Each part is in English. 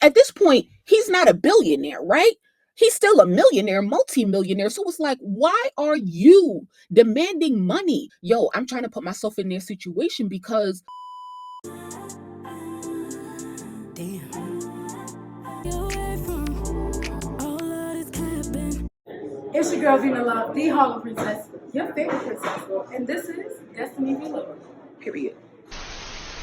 at this point, he's not a billionaire, right? He's still a millionaire, multi-millionaire. So it's like, why are you demanding money? Yo, I'm trying to put myself in their situation because it's your girl Vina Love, the Harlem Princess, your favorite princess, and this is Destiny Below. period.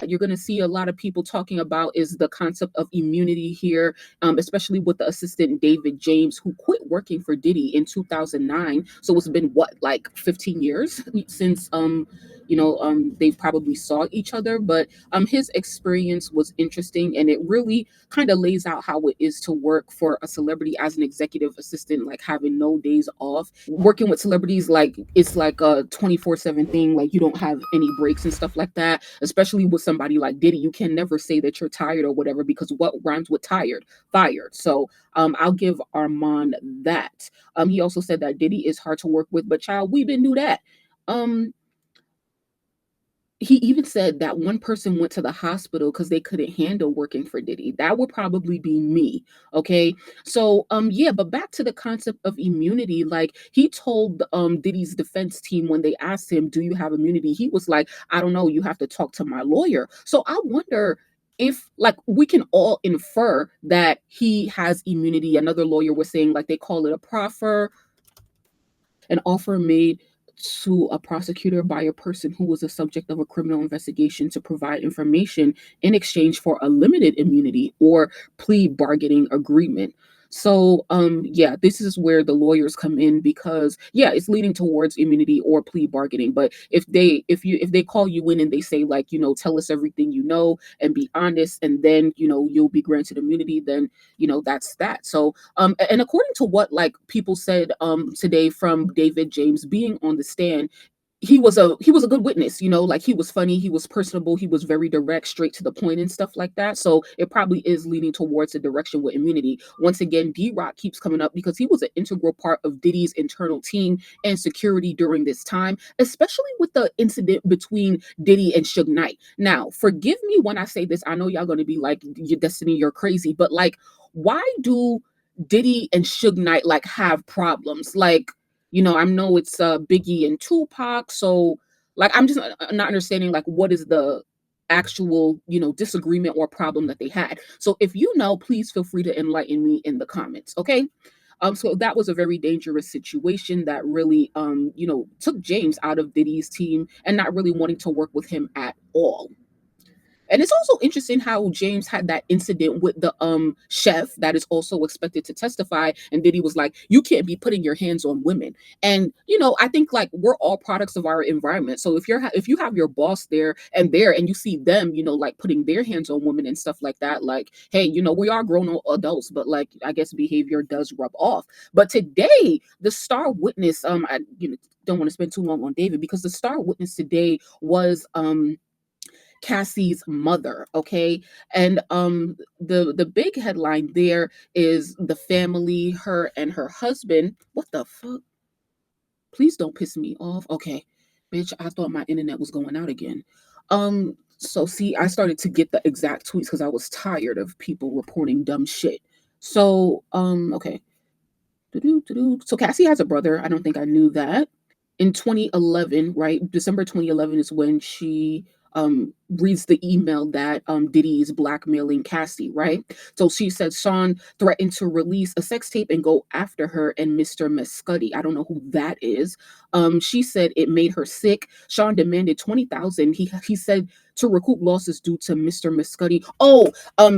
You're going to see a lot of people talking about is the concept of immunity here, especially with the assistant David James, who quit working for Diddy in 2009. So it's been what, like 15 years since they probably saw each other. But his experience was interesting, and it really kind of lays out how it is to work for a celebrity as an executive assistant, like having no days off. Working with celebrities, like it's like a 24/7 thing. Like you don't have any breaks and stuff like that, especially with somebody like Diddy. You can never say that you're tired or whatever, because what rhymes with tired? Fired. So I'll give Armand that. He also said that Diddy is hard to work with, but child, we been knew that. Um, he even said that one person went to the hospital because they couldn't handle working for Diddy. That would probably be me. Okay. So yeah, but back to the concept of immunity. Like he told Diddy's defense team when they asked him, do you have immunity? He was like, I don't know, you have to talk to my lawyer. So I wonder if like we can all infer that he has immunity. Another lawyer was saying like they call it a proffer, an offer made to a prosecutor by a person who was a subject of a criminal investigation to provide information in exchange for a limited immunity or plea bargaining agreement. So yeah, this is where the lawyers come in, because yeah, it's leading towards immunity or plea bargaining. But if they call you in and they say like, tell us everything you know and be honest, and then you'll be granted immunity, then that's that. So and according to what like people said today from David James being on the stand, he was a good witness, like he was funny, he was personable, he was very direct, straight to the point and stuff like that. So it probably is leaning towards the direction with immunity. Once again, D-Rock keeps coming up because he was an integral part of Diddy's internal team and security during this time, especially with the incident between Diddy and Suge Knight. Now, forgive me when I say this, I know y'all gonna be like, your Destiny, you're crazy, but like, why do Diddy and Suge Knight like have problems? Like, I know it's Biggie and Tupac, so like I'm just not understanding like what is the actual disagreement or problem that they had. So if you know, please feel free to enlighten me in the comments. Okay. So that was a very dangerous situation that really took James out of Diddy's team and not really wanting to work with him at all. And it's also interesting how James had that incident with the chef that is also expected to testify, and Diddy was like, "You can't be putting your hands on women." And I think like we're all products of our environment. So if you have your boss there and you see them, like putting their hands on women and stuff like that, like, hey, we are grown adults, but like I guess behavior does rub off. But today, the star witness, I don't want to spend too long on David, because the star witness today was Cassie's mother, okay? And the big headline there is the family, her and her husband. What the fuck? Please don't piss me off. Okay. Bitch, I thought my internet was going out again. So see, I started to get the exact tweets because I was tired of people reporting dumb shit. So, okay. So Cassie has a brother. I don't think I knew that. In 2011, right? December 2011 is when she reads the email that Diddy is blackmailing Cassie, right? So she said Sean threatened to release a sex tape and go after her and Mr. Mescudi. I don't know who that is. She said it made her sick. Sean demanded 20,000. He said to recoup losses due to Mr. Mescudi. Oh,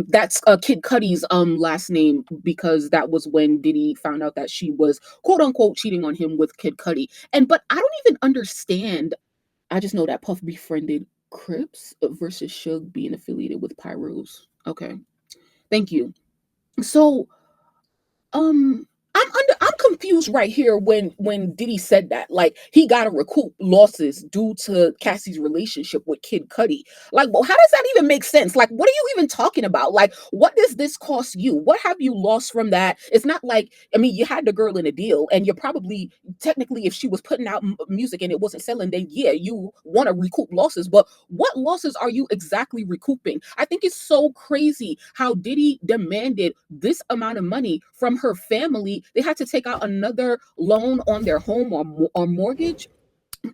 that's Kid Cudi's last name, because that was when Diddy found out that she was quote unquote cheating on him with Kid Cudi. But I don't even understand. I just know that Puff befriended Crips versus Suge being affiliated with Pyros. Okay. Thank you. So I'm confused right here when Diddy said that. Like he got to recoup losses due to Cassie's relationship with Kid Cudi. Like, well, how does that even make sense? Like, what are you even talking about? Like, what does this cost you? What have you lost from that? It's not like, I mean, you had the girl in a deal, and you're probably technically, if she was putting out music and it wasn't selling, then yeah, you want to recoup losses. But what losses are you exactly recouping? I think it's so crazy how Diddy demanded this amount of money from her family. They had to take out another loan on their home or mortgage.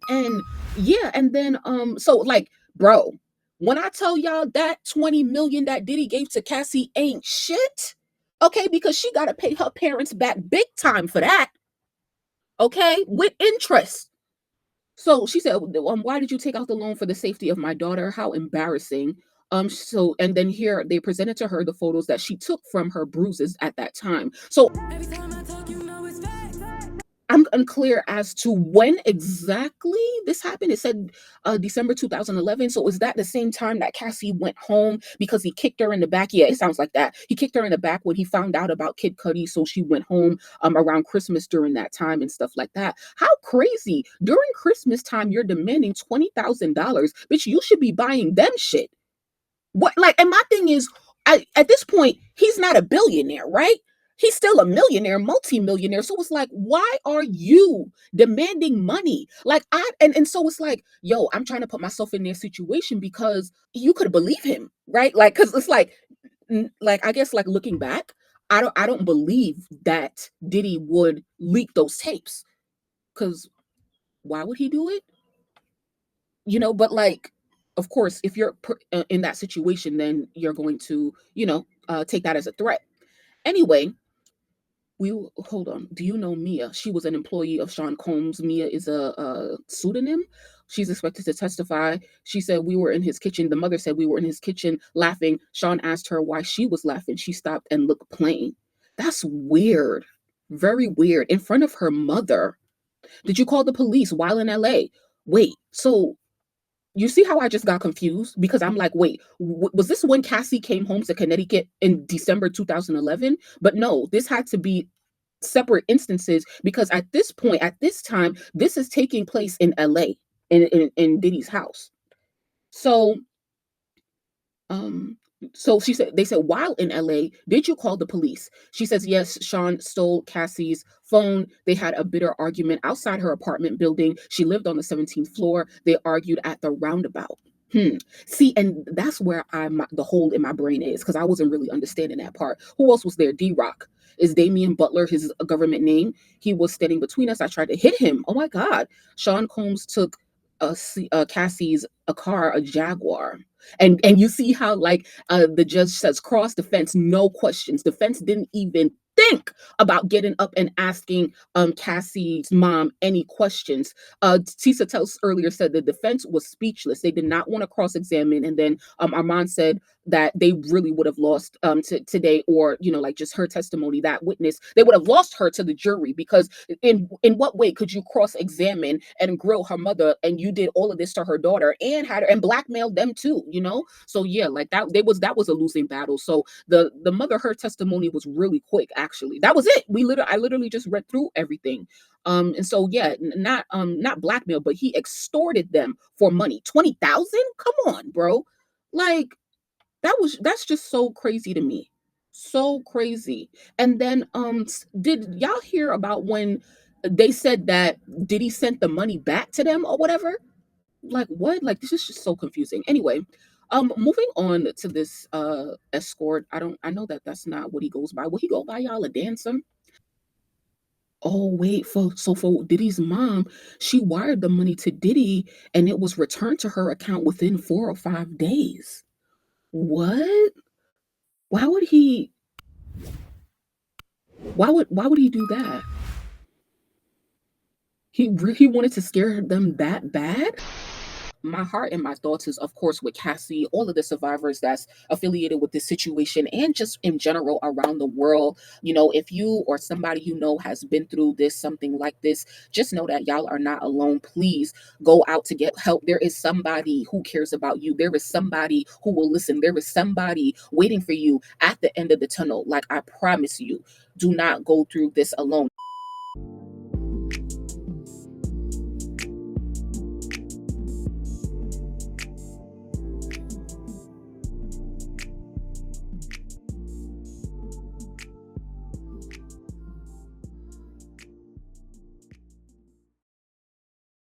And yeah, and then so like, bro, when I tell y'all that 20 million that Diddy gave to Cassie ain't shit, okay, because she got to pay her parents back big time for that, okay, with interest. So she said, why did you take out the loan for the safety of my daughter? How embarrassing. So, and then here they presented to her the photos that she took from her bruises at that time. So I'm unclear as to when exactly this happened. It said December 2011. So is that the same time that Cassie went home because he kicked her in the back? Yeah, it sounds like that. He kicked her in the back when he found out about Kid Cudi. So she went home around Christmas during that time and stuff like that. How crazy. During Christmas time, you're demanding $20,000. Bitch, you should be buying them shit. What, like, and my thing is, at this point, he's not a billionaire, right? He's still a millionaire, multi-millionaire. So it's like, why are you demanding money? Like, and so it's like, yo, I'm trying to put myself in their situation because you could believe him, right? Like, because it's like I guess like looking back, I don't believe that Diddy would leak those tapes. Because why would he do it? But like, of course, if you're in that situation, then you're going to, take that as a threat. Anyway, hold on. Do you know Mia? She was an employee of Sean Combs. Mia is a pseudonym. She's expected to testify. She said we were in his kitchen. The mother said we were in his kitchen laughing. Sean asked her why she was laughing. She stopped and looked plain. That's weird. Very weird. In front of her mother. Did you call the police while in LA? Wait, so you see how I just got confused? Because I'm like, wait, was this when Cassie came home to Connecticut in December 2011? But no, this had to be separate instances because at this point, at this time, this is taking place in LA, in Diddy's house. So um, so she said, they said, while in LA, did you call the police? She says, yes, Sean stole Cassie's phone. They had a bitter argument outside her apartment building. She lived on the 17th floor. They argued at the roundabout. See, and that's where the hole in my brain is because I wasn't really understanding that part. Who else was there? D-Rock. Is Damian Butler his government name? He was standing between us. I tried to hit him. Oh my God. Sean Combs took Cassie's a car, a Jaguar. And you see how like the judge says cross defense, no questions. Defense didn't even think about getting up and asking Cassie's mom any questions. Tisa Tells earlier said the defense was speechless. They did not want to cross-examine. And then Armand said that they really would have lost today, or like just her testimony, that witness, they would have lost her to the jury because in what way could you cross-examine and grill her mother, and you did all of this to her daughter and had her and blackmailed them too. So yeah, like that was a losing battle. So the mother, her testimony was really quick. Actually, that was it. I literally just read through everything. And so yeah, not blackmail, but he extorted them for money. 20,000? Come on, bro. Like that's just so crazy to me. So crazy. And then did y'all hear about when they said that Diddy sent the money back to them or whatever? Like what? Like this is just so confusing. Anyway, moving on to this escort. I know that that's not what he goes by. Will he go by, y'all, a dancer? Oh wait, for Diddy's mom, she wired the money to Diddy and it was returned to her account within 4 or 5 days. What? Why would he why would he do that? He wanted to scare them that bad? My heart and my thoughts is, of course, with Cassie, all of the survivors that's affiliated with this situation, and just in general around the world. If you or somebody has been through this, something like this, just know that y'all are not alone. Please go out to get help. There is somebody who cares about you. There is somebody who will listen. There is somebody waiting for you at the end of the tunnel. Like, I promise you, do not go through this alone.